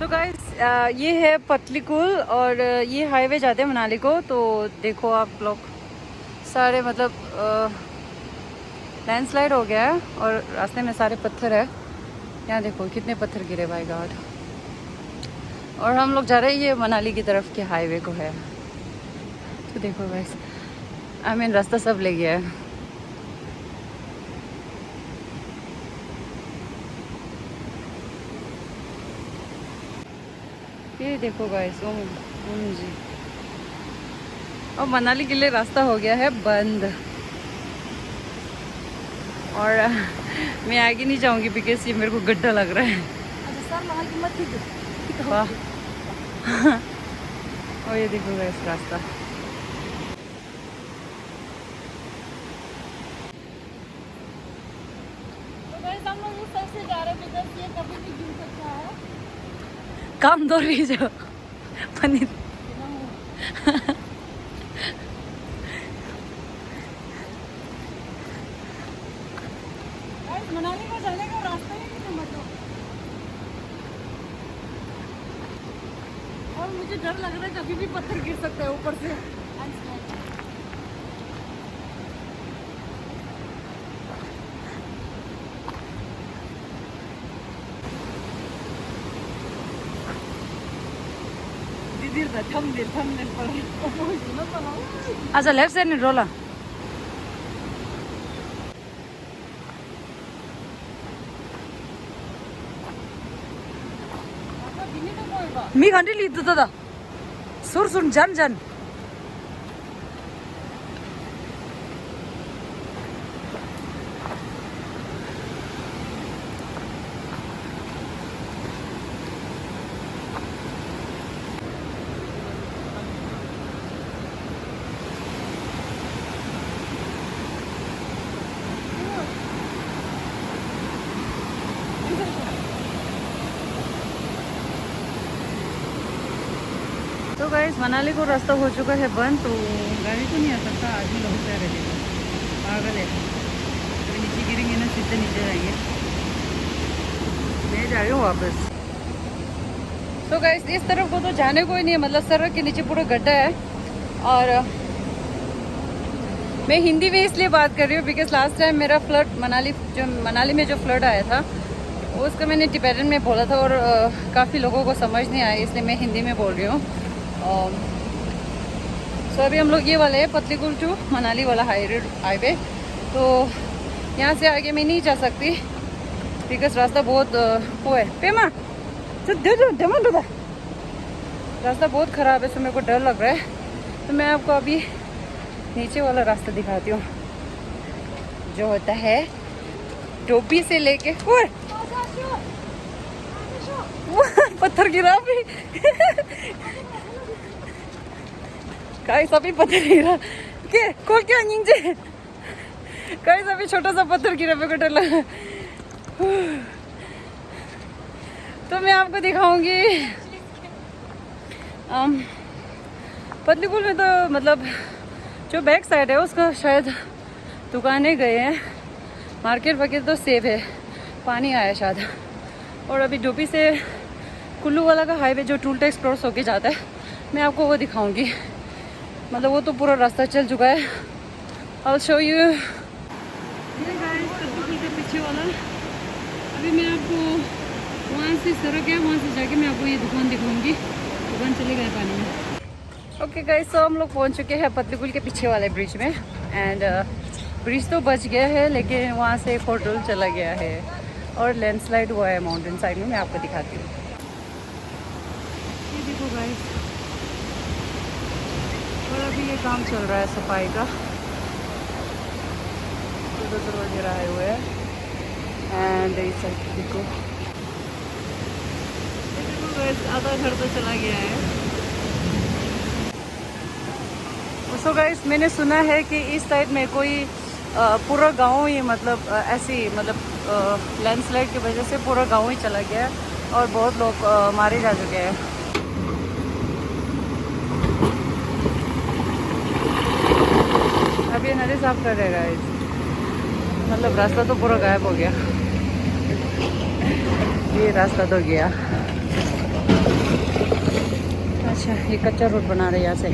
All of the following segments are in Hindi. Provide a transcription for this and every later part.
सो गाइस ये है पतलीकुल और ये हाईवे जाते हैं मनाली को। तो देखो आप लोग सारे मतलब लैंडस्लाइड हो गया है और रास्ते में सारे पत्थर है। यहाँ देखो कितने पत्थर गिरे बाय गॉड। और हम लोग जा रहे हैं ये मनाली की तरफ के हाईवे को है। तो देखो गाइस आई मीन रास्ता सब ले गया है। ये देखो गाइस ओम जी। और मनाली के लिए रास्ता हो गया है बंद और मैं आगे नहीं जाऊंगी बिकॉज ये मेरे को गड्ढा लग रहा है। वाह और ये देखो गाइस रास्ता। तो गाइस हम लोग इस साइड से जा रहे हैं बिकॉज़ ये कभी भी गिर सकता है। काम दो रही जो पनीर गाइस मनाली को जाने का रास्ता ही नहीं समझ लो। और मुझे डर लग रहा है कभी भी पत्थर गिर सकता है ऊपर से। अच्छा लेफ्ट साइड नहीं रोला। मी घंटे ली दादा सुर सुन जन जन तो गाइस मनाली को रास्ता हो चुका है बंद। तो गाड़ी तो नहीं आ सकता, आदमी लोग से रहेगा पागल है। तो नीचे गिरेंगे ना सीधे नीचे जाएंगे। मैं जा रही हूँ वापस। तो गाइस इस तरफ को तो जाने को ही नहीं है, मतलब सड़क के नीचे पूरा गड्ढा है। और मैं हिंदी में इसलिए बात कर रही हूँ बिकॉज लास्ट टाइम मेरा फ्लड मनाली में जो फ्लड आया था उसका मैंने टिबेटन में बोला था और काफ़ी लोगों को समझ नहीं आया, इसलिए मैं हिंदी में बोल रही हूँ। सो अभी हम लोग ये वाले हैं पतलीकुल टू मनाली वाला हाईवे। तो यहाँ से आगे मैं नहीं जा सकती बिकॉज रास्ता बहुत वो है। पेमा रास्ता बहुत ख़राब है, सो मेरे को डर लग रहा है। तो मैं आपको अभी नीचे वाला रास्ता दिखाती हूँ जो होता है टोपी से लेके पत्थर गिरा भी कई सभी पत्थर गिरा के खोल क्या नीचे कई सभी छोटा सा पत्थर गिरा पे डर लगा। तो मैं आपको दिखाऊंगी पतलीकुल में। तो मतलब जो बैक साइड है उसका शायद दुकानें गए हैं, मार्केट वगैरह तो सेफ है, पानी आया शायद। और अभी डोबी से कुल्लू वाला का हाईवे जो टूल टैक्स क्रॉस होके जाता है मैं आपको वो दिखाऊंगी। मतलब वो तो पूरा रास्ता चल चुका है। I'll show you। ये गाइस पतलीकुल के पीछे वाला। अभी मैं आपको वहाँ से सड़क है, वहाँ से जाके मैं आपको ये दुकान दिखाऊंगी। दुकान चले गए पानी में। ओके गाइस तो हम लोग पहुँच चुके हैं पतलीकुल के पीछे वाले ब्रिज में। एंड ब्रिज तो बच गया है लेकिन वहाँ से एक होटल चला गया है और लैंडस्लाइड हुआ है माउंटेन साइड में। मैं आपको दिखाती हूँ। ये देखो गाइस और अभी ये काम चल रहा है सफाई का, उधर वगैरह आए हुए हैं। एंड इस साइड देखो गाइस आधा घर तो चला गया है। सो गाइस मैंने सुना है कि इस साइड में कोई पूरा गांव ही मतलब ऐसी मतलब लैंडस्लाइड की वजह से पूरा गांव ही चला गया है और बहुत लोग मारे जा चुके हैं। अब ये नदी साफ कर रहेगा गाइस, मतलब रास्ता तो पूरा गायब हो गया। ये रास्ता तो गया। अच्छा, ये कच्चा रोड बना रहे हैं यहाँ से।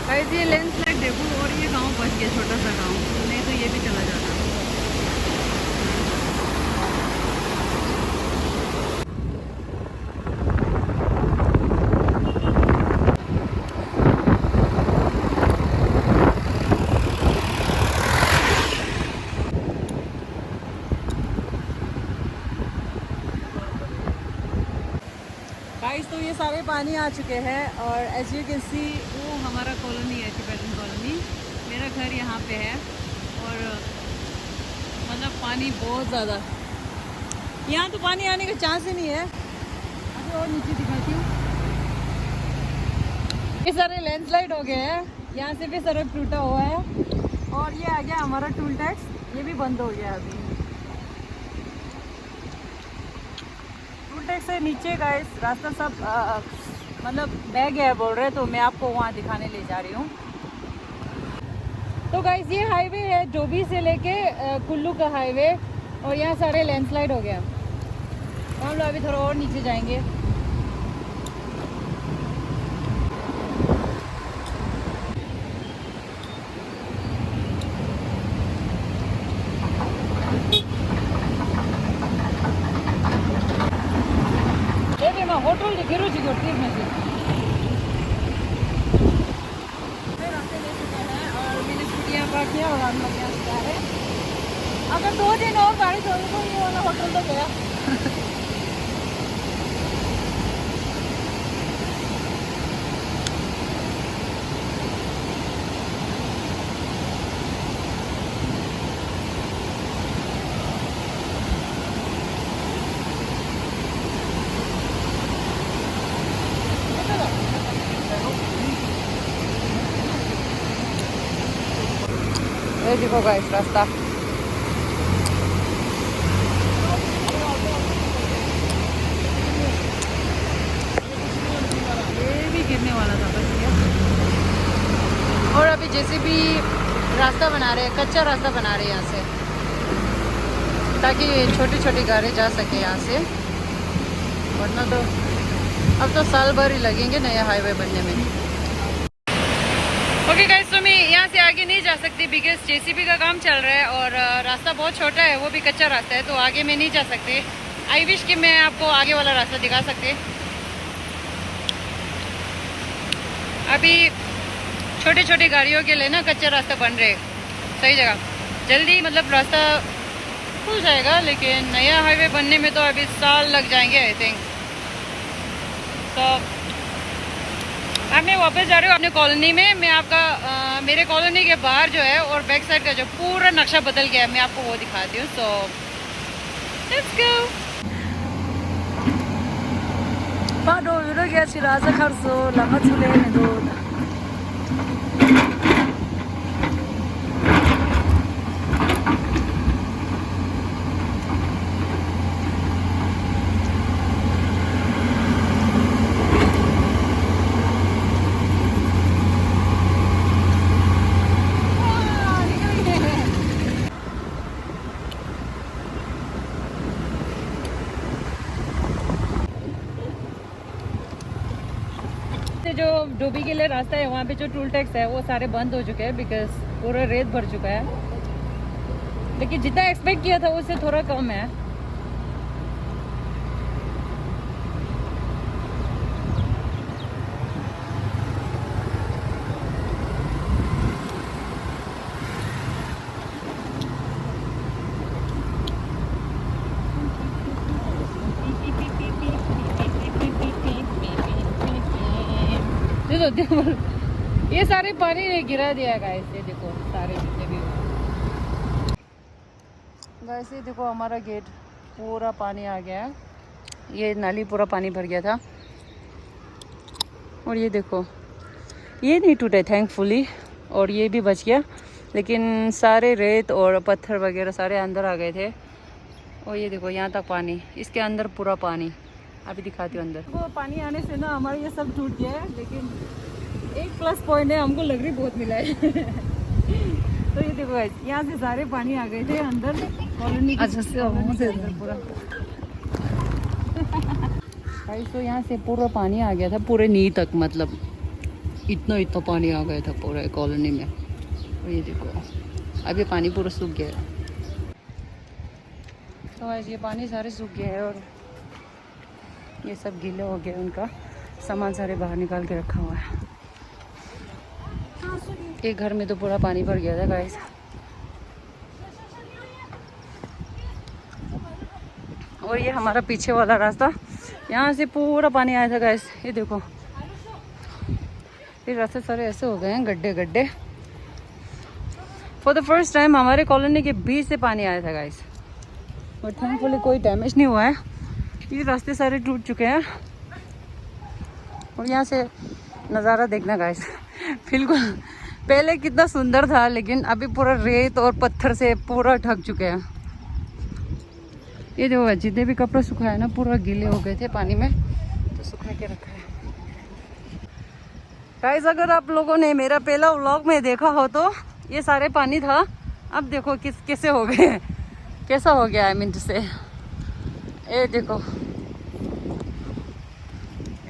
गाइस ये लैंडस्लाइड देखो, और ये गांव बच गया, छोटा सा गांव, नहीं तो ये भी चला जाता। गाइस तो ये सारे पानी आ चुके हैं, और एज यू कैन सी वो हमारा कॉलोनी है, टिबेटन कॉलोनी। मेरा घर यहाँ पे है, और मतलब पानी बहुत ज़्यादा, यहाँ तो पानी आने का चांस ही नहीं है। अभी और नीचे दिखाती हूँ, ये सारे लैंडस्लाइड हो गए हैं, यहाँ से भी सड़क टूटा हुआ है, और ये आ गया हमारा टूल टैक्स, ये भी बंद हो गया अभी। से नीचे गाइस रास्ता सब मतलब बह गया है बोल रहे, तो मैं आपको वहाँ दिखाने ले जा रही हूँ। तो गाइस ये हाईवे है डोबी से लेके कुल्लू का हाईवे, और यहाँ सारे लैंडस्लाइड हो गया। तो हम लोग अभी थोड़ा और नीचे जाएंगे। होटल गिरो जी और मैंने स्कूटियाँ पार्क किया, और हम लोग यहाँ से जा रहे हैं। अगर 2 दिन और गाड़ी चले तो ये वाला होटल तो गया। ये देखो गाइस रास्ता, ये भी गिरने वाला था बस ये। और अभी जैसे भी रास्ता बना रहे हैं, कच्चा रास्ता बना रहे हैं यहाँ से, ताकि छोटी छोटी गाड़ी जा सके यहाँ से, वरना तो अब तो साल भर ही लगेंगे नया हाईवे बनने में। ओके गाइस, तो मैं यहाँ से आगे नहीं जा सकती बिकॉज जेसीबी का काम चल रहा है, और रास्ता बहुत छोटा है, वो भी कच्चा रास्ता है, तो आगे में नहीं जा सकते। आई विश कि मैं आपको आगे वाला रास्ता दिखा सकते। अभी छोटी छोटी गाड़ियों के लिए ना कच्चा रास्ता बन रहे, सही जगह, जल्दी मतलब रास्ता खुल जाएगा, लेकिन नया हाईवे बनने में तो अभी साल लग जाएंगे आई थिंक। तो अब मैं वापस जा रही हूँ अपने कॉलोनी में। मैं आपका मेरे कॉलोनी के बाहर जो है और बैक साइड का जो पूरा नक्शा बदल गया है, मैं आपको वो दिखाती हूँ। So let's go. Pado yürü geç razı karso lama çulene do. जो डोबी के लिए रास्ता है, वहाँ पे जो टूल टैक्स है वो सारे बंद हो चुके हैं बिकॉज पूरा रेत भर चुका है, लेकिन जितना एक्सपेक्ट किया था उससे थोड़ा कम है। ये सारे पानी ने गिरा दिया गाइस, ये देखो सारे जितने भी गाइस, ये देखो हमारा गेट पूरा पानी आ गया है, ये नाली पूरा पानी भर गया था, और ये देखो ये नहीं टूटे थैंकफुली, और ये भी बच गया, लेकिन सारे रेत और पत्थर वगैरह सारे अंदर आ गए थे। और ये देखो यहाँ तक पानी, इसके अंदर पूरा पानी, अभी दिखाती हूँ अंदर। वो पानी आने से ना हमारा ये सब टूट गया है, लेकिन एक प्लस पॉइंट है, हमको लग रही बहुत मिला है। तो ये देखो guys, यहाँ से सारे पानी आ गए थे अंदर कॉलोनी अच्छा से अंदर पूरा। गाइस तो यहाँ से पूरा पानी आ गया था पूरे नी तक, मतलब इतना पानी आ गया था पूरे कॉलोनी में। और ये देखो अब ये पानी पूरा सूख गया है। तो गाइस ये पानी सारे सूख गए हैं और ये सब गीले हो गए, उनका सामान सारे बाहर निकाल के रखा हुआ है। एक घर में तो पूरा पानी भर गया था गाइस। और ये हमारा पीछे वाला रास्ता, यहाँ से पूरा पानी आया था गाइस। ये देखो ये रास्ते सारे ऐसे हो गए हैं, गड्ढे गड्ढे। फॉर द फर्स्ट टाइम हमारे कॉलोनी के बीच से पानी आया था गाइस, और थैंकफुली कोई डैमेज नहीं हुआ है। ये रास्ते सारे टूट चुके हैं। और यहाँ से नज़ारा देखना गाइस, बिल्कुल पहले कितना सुंदर था, लेकिन अभी पूरा रेत और पत्थर से पूरा ढक चुके हैं। ये देखो जितने भी कपड़े सुखाए ना पूरा गीले हो गए थे पानी में, तो सुखा के रखा है गाइस। अगर आप लोगों ने मेरा पहला व्लॉग में देखा हो तो ये सारे पानी था, अब देखो कैसे हो गए, कैसा हो गया है मिनट से। ये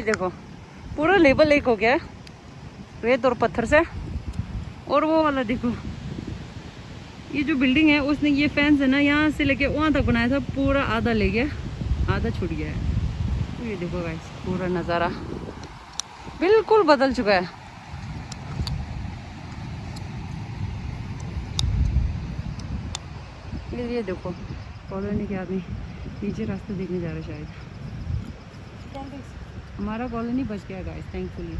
देखो पूरा लेवल एक हो गया है रेत और पत्थर से। और वो वाला देखो, ये जो बिल्डिंग है उसने ये फैंस है ना यहाँ से लेके वहाँ तक बनाया था, पूरा आधा ले गया, आधा छूट गया है। तो ये देखो गाइस पूरा नज़ारा बिल्कुल बदल चुका है। ये देखो कॉलोनी के आदमी नीचे रास्ता देखने जा रहे शायद। हमारा कॉलोनी बच गया guys thankfully.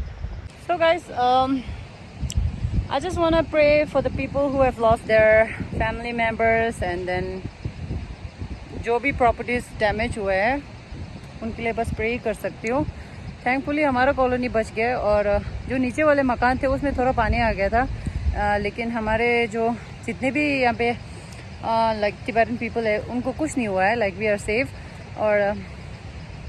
So guys, I just want to pray for the people who have lost their family members and then जो भी प्रॉपर्टीज डैमेज हुए हैं उनके लिए बस प्रे कर सकती हूँ। थैंकफुली हमारा कॉलोनी बच गया, और जो नीचे वाले मकान थे उसमें थोड़ा पानी आ गया था, लेकिन हमारे जो जितने भी यहाँ पे लाइक तिब्बतन पीपल है उनको कुछ नहीं हुआ है, लाइक वी आर सेफ। और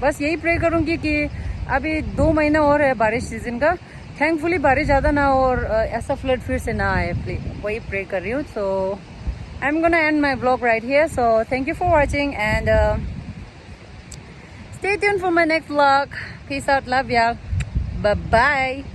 बस यही प्रे करूँगी कि अभी 2 महीना और है बारिश सीजन का, थैंकफुली बारिश ज़्यादा ना हो और ऐसा फ्लड फिर से ना आए, वही प्रे कर रही हूँ। So I am gonna end my vlog right here. So thank you for watching and stay tuned for my next vlog. Peace out, love y'all, bye bye.